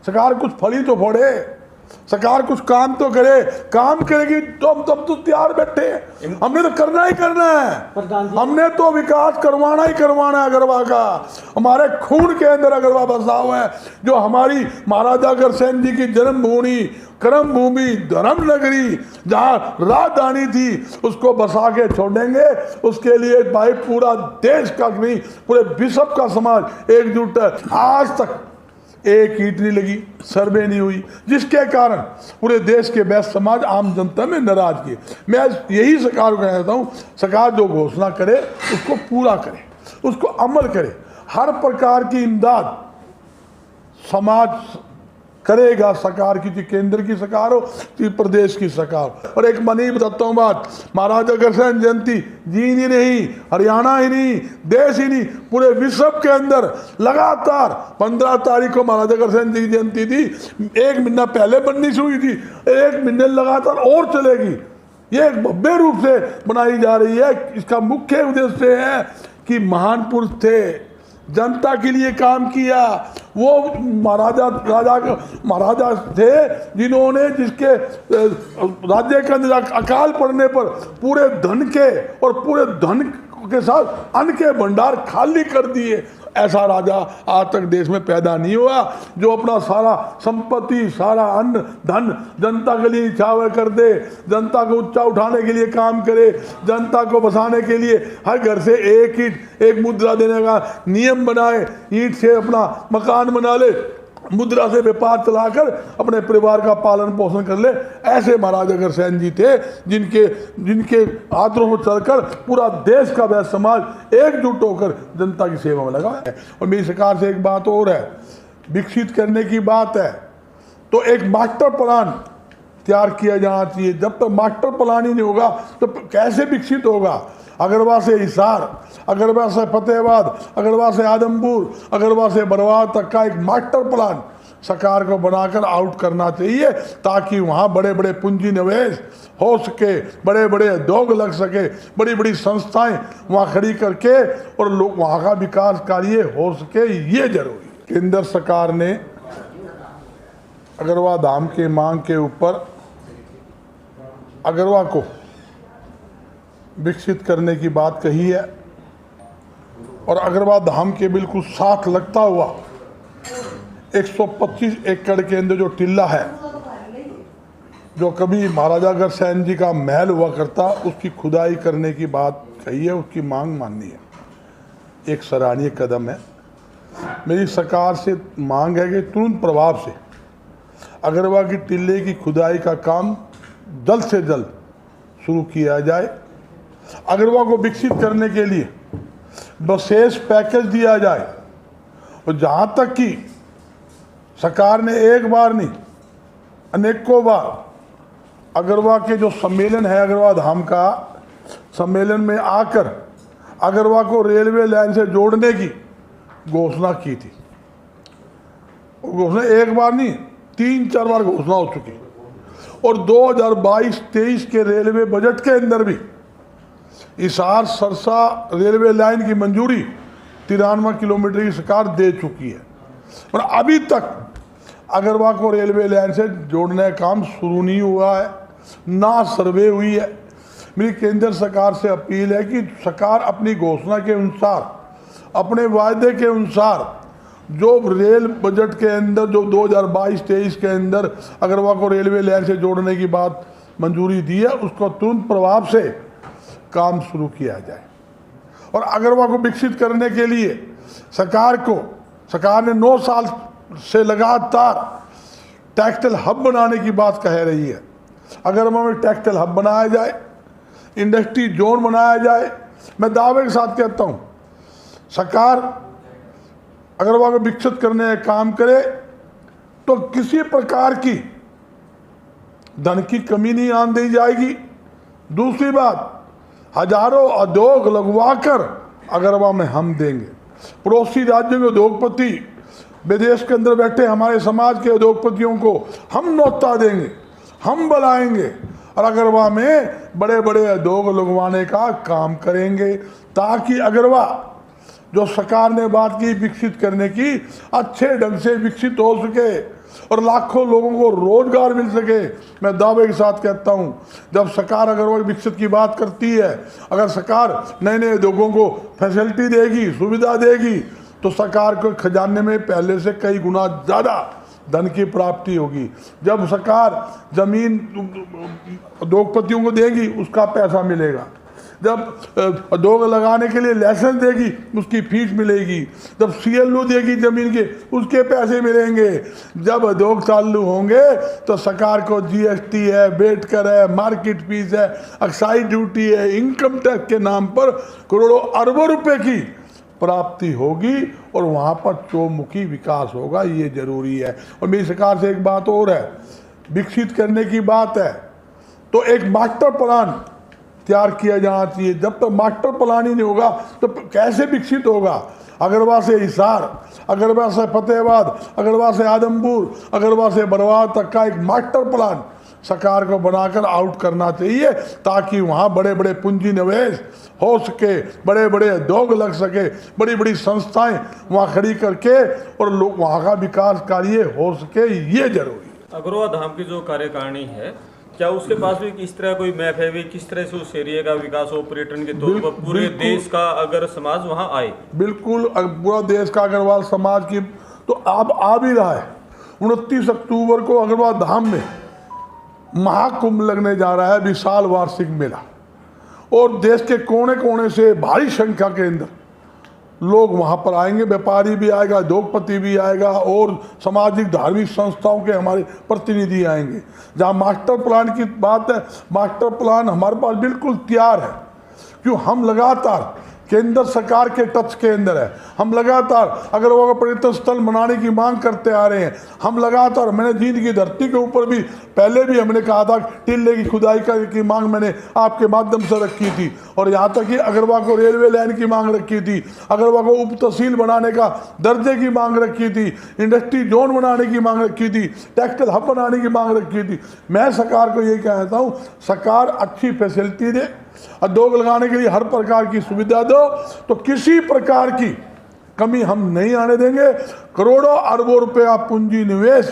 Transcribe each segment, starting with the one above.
सरकार कुछ फली तो फोड़े, सरकार कुछ काम तो करे। काम करेगी तो हम तब तो तैयार बैठे हैं। हमने तो करना ही करना है, हमने तो विकास करवाना ही करवाना है अगरवा का। हमारे खून के अंदर अगरवा बसा हुआ है, जो हमारी महाराजा अग्रसेन जी की जन्मभूमि, कर्म भूमि, धर्म नगरी, जहाँ राजधानी थी, उसको बसा के छोड़ेंगे। उसके लिए भाई पूरा देश का नहीं, पूरे विश्व का समाज एकजुट है। आज तक एक ईंट नहीं लगी, सर्वे नहीं हुई, जिसके कारण पूरे देश के वैश्य समाज, आम जनता में नाराजगी। मैं यही सरकार को कहता हूँ, सरकार जो घोषणा करे उसको पूरा करे, उसको अमल करे। हर प्रकार की इमदाद समाज करेगा, सरकार की, केंद्र की सरकार हो, प्रदेश की सरकार। और एक मनी बताता हूँ बात, महाराजा अग्रसेन जयंती जी नहीं रही, हरियाणा ही नहीं, देश ही नहीं, पूरे विश्व के अंदर लगातार 15 तारीख को महाराजा अग्रसेन जी की जयंती थी। 1 महीना पहले बननी शुरू हुई थी, 1 महीने लगातार और चलेगी। ये एक भव्य रूप से बनाई जा रही है। इसका मुख्य उद्देश्य है कि महान पुरुष थे, जनता के लिए काम किया। वो महाराजा थे जिन्होंने, जिसके राज्य के अंदर अकाल पड़ने पर पूरे धन के और पूरे धन के साथ अन्न के भंडार खाली कर दिए। ऐसा राजा आज तक देश में पैदा नहीं हुआ, जो अपना सारा संपत्ति, सारा अन्न धन जनता के लिए न्यौछावर कर दे, जनता को ऊंचा उठाने के लिए काम करे, जनता को बसाने के लिए हर घर से एक ईंट, एक मुद्रा देने का नियम बनाए, ईंट से अपना मकान बना ले, मुद्रा से व्यापार चलाकर अपने परिवार का पालन पोषण कर ले। ऐसे महाराजा अग्रसेन जी थे, जिनके आदर्शों में चलकर पूरा देश का वह समाज एकजुट होकर जनता की सेवा में लगा है। और मेरी सरकार से एक बात और है, विकसित करने की बात है तो एक मास्टर प्लान तैयार किया जाना चाहिए। जब तक मास्टर प्लान ही नहीं होगा तो कैसे विकसित होगा? अगरवा से हिसार, अगरवा से फतेहाबाद, अगरवा से आदमपुर, अगरवा से बरवार तक का एक मास्टर प्लान सरकार को बनाकर आउट करना चाहिए, ताकि वहाँ बड़े बड़े पूंजी निवेश हो सके, बड़े बड़े उद्योग लग सके, बड़ी बड़ी संस्थाएं वहाँ खड़ी करके और लोग वहाँ का विकास कार्य हो सके। ये जरूरी। केंद्र सरकार ने अगरवा धाम के मांग के ऊपर अगरवा को विकसित करने की बात कही है, और अगरवा धाम के बिल्कुल साथ लगता हुआ 125 एकड़ के अंदर जो टिल्ला है, जो कभी महाराजा अग्रसेन जी का महल हुआ करता, उसकी खुदाई करने की बात कही है, उसकी मांग माननी है। एक सराहनीय कदम है। मेरी सरकार से मांग है कि तुरंत प्रभाव से अगरवा की टिल्ले की खुदाई का काम जल्द से जल्द शुरू किया जाए। अगरवा को विकसित करने के लिए विशेष पैकेज दिया जाए। और जहाँ तक कि सरकार ने एक बार नहीं अनेकों बार अगरवा के जो सम्मेलन है, अगरवा धाम का सम्मेलन में आकर अगरवा को रेलवे लाइन से जोड़ने की घोषणा की थी। घोषणा एक बार नहीं, 3-4 बार घोषणा हो चुकी। और 2022-23 के रेलवे बजट के अंदर भी हिसार सरसा रेलवे लाइन की मंजूरी 93 किलोमीटर की सरकार दे चुकी है, पर अभी तक अगरवा को रेलवे लाइन से जोड़ने का काम शुरू नहीं हुआ है, ना सर्वे हुई है। मेरी केंद्र सरकार से अपील है कि सरकार अपनी घोषणा के अनुसार, अपने वायदे के अनुसार, जो रेल बजट के अंदर जो 2022-23 के अंदर अगरवा को रेलवे लाइन से जोड़ने की बात मंजूरी दी है, उसको तुरंत प्रभाव से काम शुरू किया जाए। और अगरवा को विकसित करने के लिए सरकार ने 9 साल से लगातार टेक्सटाइल हब बनाने की बात कह रही है। अगरवा में टेक्सटाइल हब बनाया जाए, इंडस्ट्री जोन बनाया जाए। मैं दावे के साथ कहता हूँ, सरकार अगरवा को विकसित करने का काम करे तो किसी प्रकार की धन की कमी नहीं आने दी जाएगी। दूसरी बात, हजारों उद्योग लगवाकर अगरवा में हम देंगे। पड़ोसी राज्यों के उद्योगपति, विदेश के अंदर बैठे हमारे समाज के उद्योगपतियों को हम न्योता देंगे, हम बुलाएंगे और अगरवा में बड़े बड़े उद्योग लगवाने का काम करेंगे, ताकि अगरवा जो सरकार ने बात की विकसित करने की, अच्छे ढंग से विकसित हो सके और लाखों लोगों को रोजगार मिल सके। मैं दावे के साथ कहता हूं, जब सरकार अगर वो विकसित की बात करती है, अगर सरकार नए नए उद्योगों को फैसिलिटी देगी, सुविधा देगी, तो सरकार को खजाने में पहले से कई गुना ज़्यादा धन की प्राप्ति होगी। जब सरकार जमीन उद्योगपतियों को देगी, उसका पैसा मिलेगा। जब उद्योग लगाने के लिए लाइसेंस देगी, उसकी फीस मिलेगी। जब CLO देगी जमीन के, उसके पैसे मिलेंगे। जब उद्योग चालू होंगे तो सरकार को GST है, वेट कर है, मार्केट फीस है, एक्साइज ड्यूटी है, इनकम टैक्स के नाम पर करोड़ों अरबों रुपए की प्राप्ति होगी और वहाँ पर चौमुखी विकास होगा। ये जरूरी है। और मेरी सरकार से एक बात और है, विकसित करने की बात है तो एक मास्टर प्लान तैयार किया जाना चाहिए। जब तक मास्टर प्लान ही नहीं होगा तो कैसे विकसित होगा? अगरवा से हिसार, अगरवा से फतेहाबाद, अगरवा से आदमपुर, अगरवा से बरवाल तक का एक मास्टर प्लान सरकार को बनाकर आउट करना चाहिए, ताकि वहाँ बड़े बड़े पूंजी निवेश हो सके, बड़े बड़े उद्योग लग सके, बड़ी बड़ी संस्थाएं वहाँ खड़ी करके और लोग वहाँ का विकास कार्य हो सके। ये जरूरी है। अगरवा धाम की जो कार्यकारिणी है, क्या उसके पास भी किस तरह कोई मैप है भी, किस तरह से उस एरिया का विकास हो, पर्यटन के तौर पर पूरे देश का अगर समाज वहाँ आए? बिल्कुल, पूरा देश का अग्रवाल समाज की तो अब आ भी रहा है। 29 अक्टूबर को अग्रवाल धाम में महाकुंभ लगने जा रहा है, विशाल वार्षिक मेला, और देश के कोने कोने से भारी संख्या के अंदर लोग वहाँ पर आएंगे। व्यापारी भी आएगा, उद्योगपति भी आएगा और सामाजिक धार्मिक संस्थाओं के हमारे प्रतिनिधि आएंगे। जहाँ मास्टर प्लान की बात है, मास्टर प्लान हमारे पास बिल्कुल तैयार है। क्यों? हम लगातार केंद्र सरकार के टच के अंदर है। हम लगातार अगर वो पर्यटन स्थल बनाने की मांग करते आ रहे हैं। हम लगातार, मैंने जींद की धरती के ऊपर भी पहले भी हमने कहा था, टिल्ले की खुदाई की मांग मैंने आपके माध्यम से रखी थी, और यहाँ तक कि अगरवा को रेलवे लाइन की मांग रखी थी, अगरवा को उप तहसील बनाने का दर्जे की मांग रखी थी, इंडस्ट्री जोन बनाने की मांग रखी थी, टेक्सटाइल हब बनाने की मांग रखी थी। मैं सरकार को यही कहता हूँ, सरकार अच्छी फैसिलिटी दे, उद्योग लगाने के लिए हर प्रकार की सुविधा दो, तो किसी प्रकार की कमी हम नहीं आने देंगे। करोड़ों अरबों रुपया पूंजी निवेश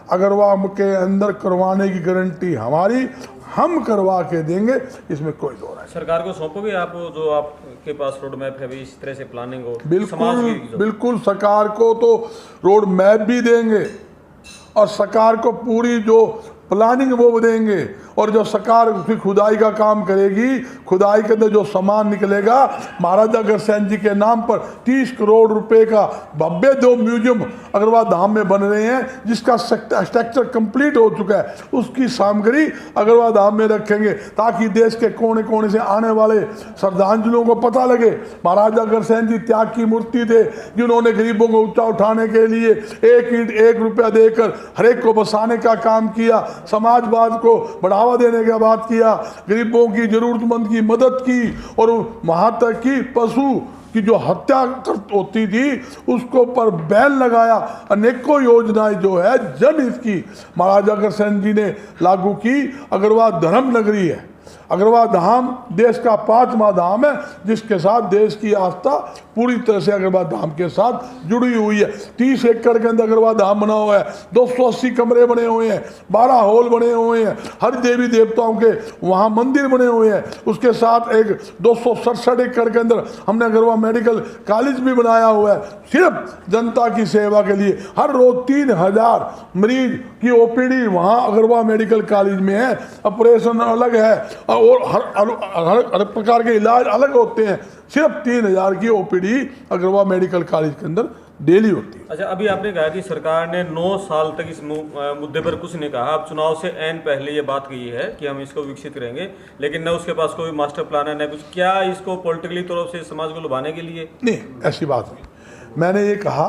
अगरवा के अंदर करवाने की गारंटी हमारी, हम करवा के देंगे, इसमें कोई दो राय। सरकार को सौंपोगे आप, जो आपके पास रोड मैप है भी, इस तरह से प्लानिंग हो? बिल्कुल सरकार को तो रोड मैप भी देंगे और सरकार को पूरी जो प्लानिंग वो देंगे, और जो सरकार उसकी खुदाई का काम करेगी, खुदाई के अंदर जो सामान निकलेगा, महाराजा अग्रसेन जी के नाम पर 30 करोड़ रुपए का भव्य 2 म्यूजियम अग्रवाल धाम में बन रहे हैं, जिसका स्ट्रक्चर कंप्लीट हो चुका है। उसकी सामग्री अग्रवाल धाम में रखेंगे, ताकि देश के कोने कोने से आने वाले श्रद्धांजलियों को पता लगे महाराजा अग्रसेन जी त्याग की मूर्ति थे, जिन्होंने गरीबों को ऊंचा उठाने के लिए 1 ईंट 1 रुपया देकर हरेक को बसाने का काम किया, समाजवाद को बढ़ावा देने का बात किया, गरीबों की जरूरतमंद की मदद की, और वहां तक कि पशु की जो हत्या होती थी उसको पर बैन लगाया। अनेकों योजनाएं जो है जनहित की महाराजा अग्रसेन जी ने लागू की। अग्रवाल धर्म नगरी है, अग्रवाल धाम देश का 5वां धाम है, जिसके साथ देश की आस्था पूरी तरह से अग्रवाल धाम के साथ जुड़ी हुई है। 30 एकड़ के अंदर अग्रवाल धाम बना हुआ है, 280 कमरे बने हुए हैं, 12 हॉल बने हुए हैं, हर देवी देवताओं के वहाँ मंदिर बने हुए हैं। उसके साथ एक 267 एकड़ के अंदर हमने अग्रवाल मेडिकल कॉलेज भी बनाया हुआ है, सिर्फ जनता की सेवा के लिए। हर रोज 3000 मरीज की OPD वहाँ अग्रवाल मेडिकल कॉलेज में है, ऑपरेशन अलग है और हर प्रकार के इलाज अलग होते हैं। सिर्फ 3000 की OPD अग्रवाल मेडिकल कॉलेज के अंदर डेली होती है। अच्छा, अभी आपने कहा कि सरकार ने 9 साल तक इस मुद्दे पर कुछ नहीं कहा। अब चुनाव से ऐन पहले ये बात कही है कि हम इसको विकसित करेंगे, लेकिन न उसके पास कोई मास्टर प्लान है न कुछ। क्या इसको पॉलिटिकली तौर से समाज को लुभाने के लिए? नहीं, ऐसी बात नहीं। मैंने ये कहा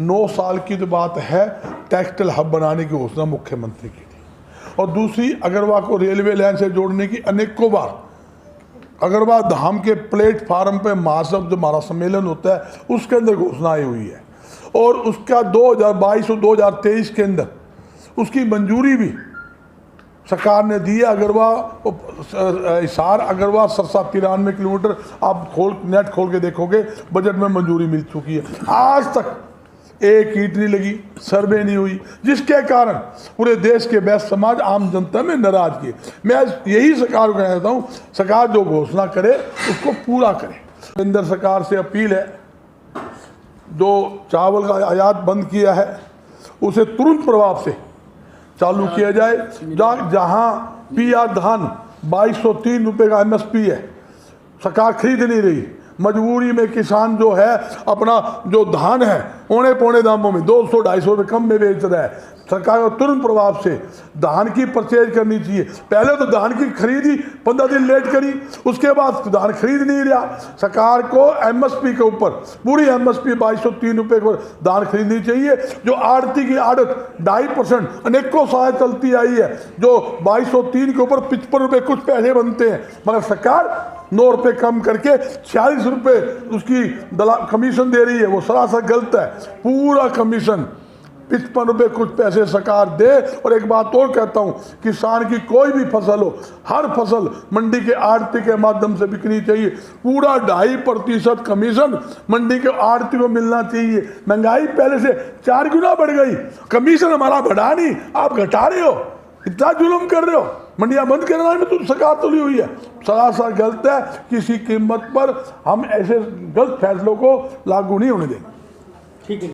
9 साल की तो बात है, टेक्सटाइल हब बनाने की घोषणा मुख्यमंत्री की थी, और दूसरी अगरवा को रेलवे लाइन से जोड़ने की अनेकों बार अगरवा धाम के प्लेटफार्म पे महासभ जो हमारा सम्मेलन होता है उसके अंदर घोषणा आई हुई है, और उसका 2022 और 2023 के अंदर उसकी मंजूरी भी सरकार ने दिया अगरवा हिसार अगरवा सरसा 93 किलोमीटर, आप नेट खोल के देखोगे बजट में मंजूरी मिल चुकी है। आज तक एक ईंट नहीं लगी, सर्वे नहीं हुई, जिसके कारण पूरे देश के वैश्य समाज आम जनता में नाराजगी। मैं यही सरकार को कहना चाहता हूँ, सरकार जो घोषणा करे उसको पूरा करे। केंद्र सरकार से अपील है, जो चावल का आयात बंद किया है उसे तुरंत प्रभाव से चालू किया जाए। जहाँ PR धान 2203 रुपये का MSP है, सरकार खरीद नहीं रही, मजबूरी में किसान जो है अपना जो धान है औने पौने दामों में 200-250 रुपये कम में बेच रहा है। सरकार को तुरंत प्रभाव से धान की परचेज करनी चाहिए। पहले तो धान की खरीदी 15 दिन लेट करी, उसके बाद धान खरीद नहीं रहा। सरकार को MSP के ऊपर पूरी MSP 2203 रुपये को धान खरीदनी चाहिए। जो आड़ती की आड़त 2.5% अनेकों साल चलती आई है, जो 2203 के ऊपर 55 रुपये कुछ पैसे बनते हैं, मगर सरकार 9 रुपये कम करके 46 रुपये उसकी कमीशन दे रही है। वो सरासर गलत है। पूरा कमीशन 55 रुपये कुछ पैसे सरकार दे। और एक बात और कहता हूँ, किसान की कोई भी फसल हो, हर फसल मंडी के आड़ती के माध्यम से बिकनी चाहिए। पूरा 2.5% कमीशन मंडी के आड़ती को मिलना चाहिए। महंगाई पहले से 4 गुना बढ़ गई, कमीशन हमारा बढ़ा नहीं, आप घटा रहे हो, इतना जुल्म कर रहे हो। मंडियां बंद करना में तो सरकार तुली हुई है, सरासर गलत है। किसी कीमत पर हम ऐसे गलत फैसलों को लागू नहीं होने देंगे। ठीक है।